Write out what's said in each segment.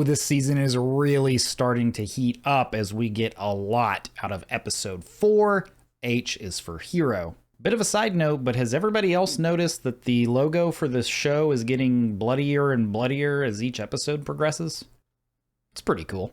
This season is really starting to heat up as we get a lot out of episode 4. H is for hero. Bit of a side note, but has everybody else noticed that the logo for this show is getting bloodier and bloodier as each episode progresses? It's pretty cool.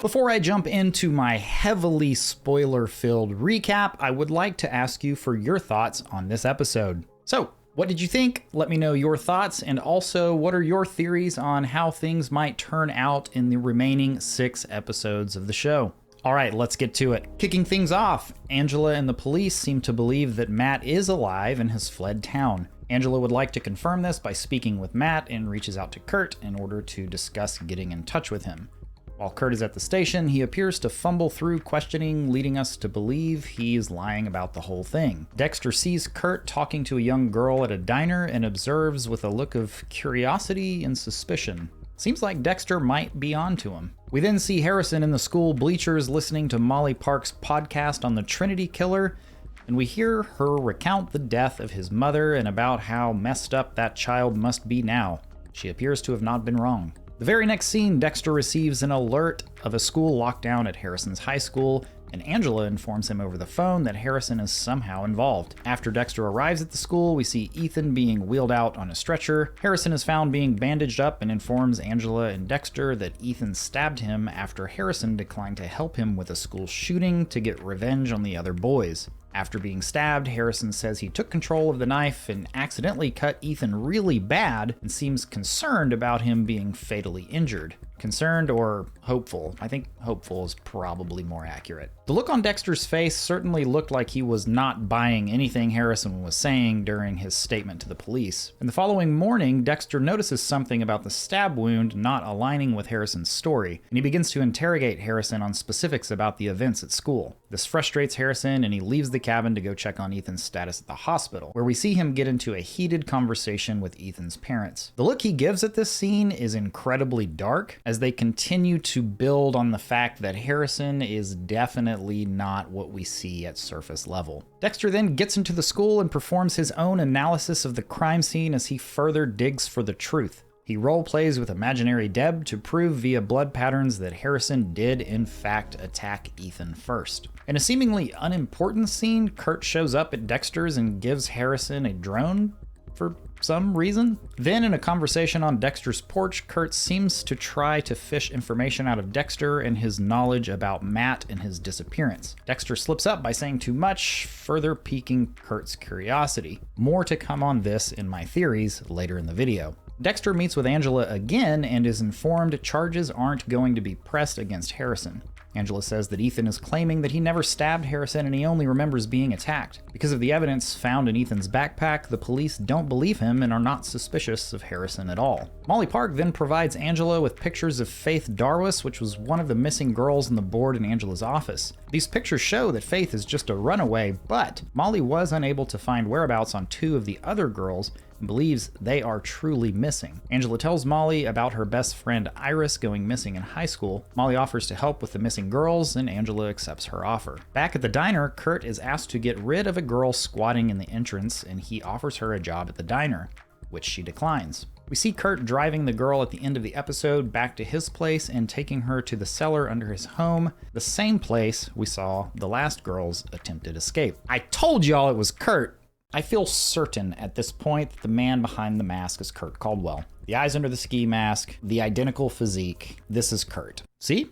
Before I jump into my heavily spoiler-filled recap, I would like to ask you for your thoughts on this episode. So, what did you think? Let me know your thoughts, and also what are your theories on how things might turn out in the remaining 6 episodes of the show. Alright, let's get to it. Kicking things off, Angela and the police seem to believe that Matt is alive and has fled town. Angela would like to confirm this by speaking with Matt and reaches out to Kurt in order to discuss getting in touch with him. While Kurt is at the station, he appears to fumble through questioning, leading us to believe he is lying about the whole thing. Dexter sees Kurt talking to a young girl at a diner and observes with a look of curiosity and suspicion. Seems like Dexter might be onto him. We then see Harrison in the school bleachers listening to Molly Park's podcast on the Trinity Killer, and we hear her recount the death of his mother and about how messed up that child must be now. She appears to have not been wrong. The very next scene, Dexter receives an alert of a school lockdown at Harrison's high school, and Angela informs him over the phone that Harrison is somehow involved. After Dexter arrives at the school, we see Ethan being wheeled out on a stretcher. Harrison is found being bandaged up and informs Angela and Dexter that Ethan stabbed him after Harrison declined to help him with a school shooting to get revenge on the other boys. After being stabbed, Harrison says he took control of the knife and accidentally cut Ethan really bad and seems concerned about him being fatally injured. Concerned or hopeful? I think hopeful is probably more accurate. The look on Dexter's face certainly looked like he was not buying anything Harrison was saying during his statement to the police. In the following morning, Dexter notices something about the stab wound not aligning with Harrison's story, and he begins to interrogate Harrison on specifics about the events at school. This frustrates Harrison, and he leaves the cabin to go check on Ethan's status at the hospital, where we see him get into a heated conversation with Ethan's parents. The look he gives at this scene is incredibly dark, as they continue to build on the fact that Harrison is definitely not what we see at surface level. Dexter then gets into the school and performs his own analysis of the crime scene as he further digs for the truth. He role-plays with imaginary Deb to prove via blood patterns that Harrison did in fact attack Ethan first. In a seemingly unimportant scene, Kurt shows up at Dexter's and gives Harrison a drone for some reason. Then in a conversation on Dexter's porch, Kurt seems to try to fish information out of Dexter and his knowledge about Matt and his disappearance. Dexter slips up by saying too much, further piquing Kurt's curiosity. More to come on this in my theories later in the video. Dexter meets with Angela again and is informed charges aren't going to be pressed against Harrison. Angela says that Ethan is claiming that he never stabbed Harrison and he only remembers being attacked. Because of the evidence found in Ethan's backpack, the police don't believe him and are not suspicious of Harrison at all. Molly Park then provides Angela with pictures of Faith Darwis, which was one of the missing girls on the board in Angela's office. These pictures show that Faith is just a runaway, but Molly was unable to find whereabouts on 2 of the other girls and believes they are truly missing. Angela tells Molly about her best friend Iris going missing in high school. Molly offers to help with the missing girls, and Angela accepts her offer. Back at the diner, Kurt is asked to get rid of a girl squatting in the entrance, and he offers her a job at the diner, which she declines. We see Kurt driving the girl at the end of the episode back to his place and taking her to the cellar under his home, the same place we saw the last girl's attempted escape. I told y'all it was Kurt! I feel certain at this point that the man behind the mask is Kurt Caldwell. The eyes under the ski mask, the identical physique. This is Kurt. See?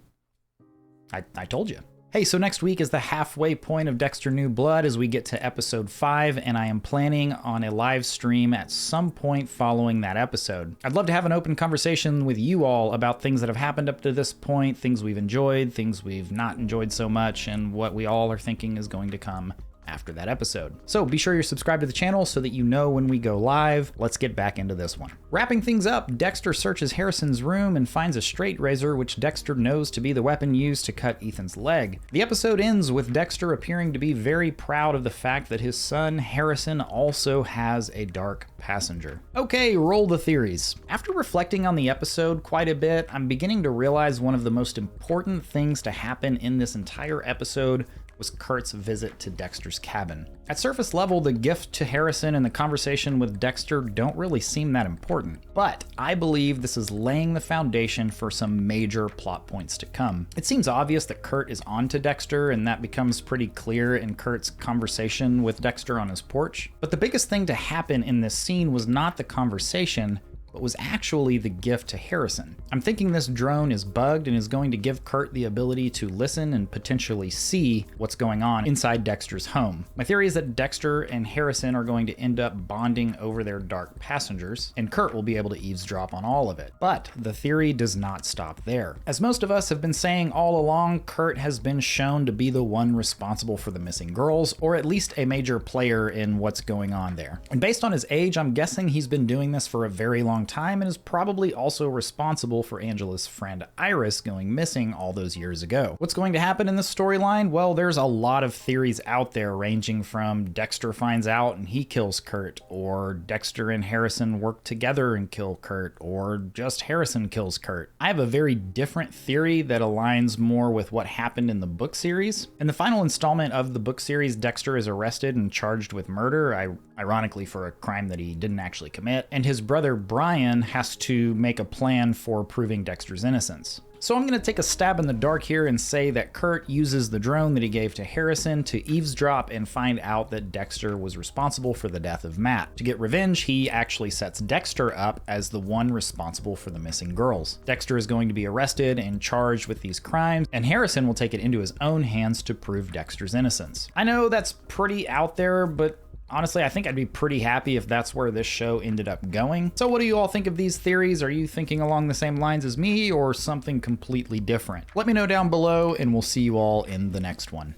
I told you. Hey, so next week is the halfway point of Dexter New Blood as we get to episode 5, and I am planning on a live stream at some point following that episode. I'd love to have an open conversation with you all about things that have happened up to this point, things we've enjoyed, things we've not enjoyed so much, and what we all are thinking is going to come after that episode. So be sure you're subscribed to the channel so that you know when we go live. Let's get back into this one. Wrapping things up, Dexter searches Harrison's room and finds a straight razor, which Dexter knows to be the weapon used to cut Ethan's leg. The episode ends with Dexter appearing to be very proud of the fact that his son Harrison also has a dark passenger. Okay, roll the theories. After reflecting on the episode quite a bit, I'm beginning to realize one of the most important things to happen in this entire episode was Kurt's visit to Dexter's cabin. At surface level, the gift to Harrison and the conversation with Dexter don't really seem that important, but I believe this is laying the foundation for some major plot points to come. It seems obvious that Kurt is onto Dexter, and that becomes pretty clear in Kurt's conversation with Dexter on his porch. But the biggest thing to happen in this scene was not the conversation, but was actually the gift to Harrison. I'm thinking this drone is bugged and is going to give Kurt the ability to listen and potentially see what's going on inside Dexter's home. My theory is that Dexter and Harrison are going to end up bonding over their dark passengers, and Kurt will be able to eavesdrop on all of it. But the theory does not stop there. As most of us have been saying all along, Kurt has been shown to be the one responsible for the missing girls, or at least a major player in what's going on there. And based on his age, I'm guessing he's been doing this for a very long time and is probably also responsible for Angela's friend Iris going missing all those years ago. What's going to happen in this storyline? Well, there's a lot of theories out there, ranging from Dexter finds out and he kills Kurt, or Dexter and Harrison work together and kill Kurt, or just Harrison kills Kurt. I have a very different theory that aligns more with what happened in the book series. In the final installment of the book series, Dexter is arrested and charged with murder, ironically for a crime that he didn't actually commit, and his brother Brian has to make a plan for proving Dexter's innocence. So I'm going to take a stab in the dark here and say that Kurt uses the drone that he gave to Harrison to eavesdrop and find out that Dexter was responsible for the death of Matt. To get revenge, he actually sets Dexter up as the one responsible for the missing girls. Dexter is going to be arrested and charged with these crimes, and Harrison will take it into his own hands to prove Dexter's innocence. I know that's pretty out there, but honestly, I think I'd be pretty happy if that's where this show ended up going. So what do you all think of these theories? Are you thinking along the same lines as me, or something completely different? Let me know down below, and we'll see you all in the next one.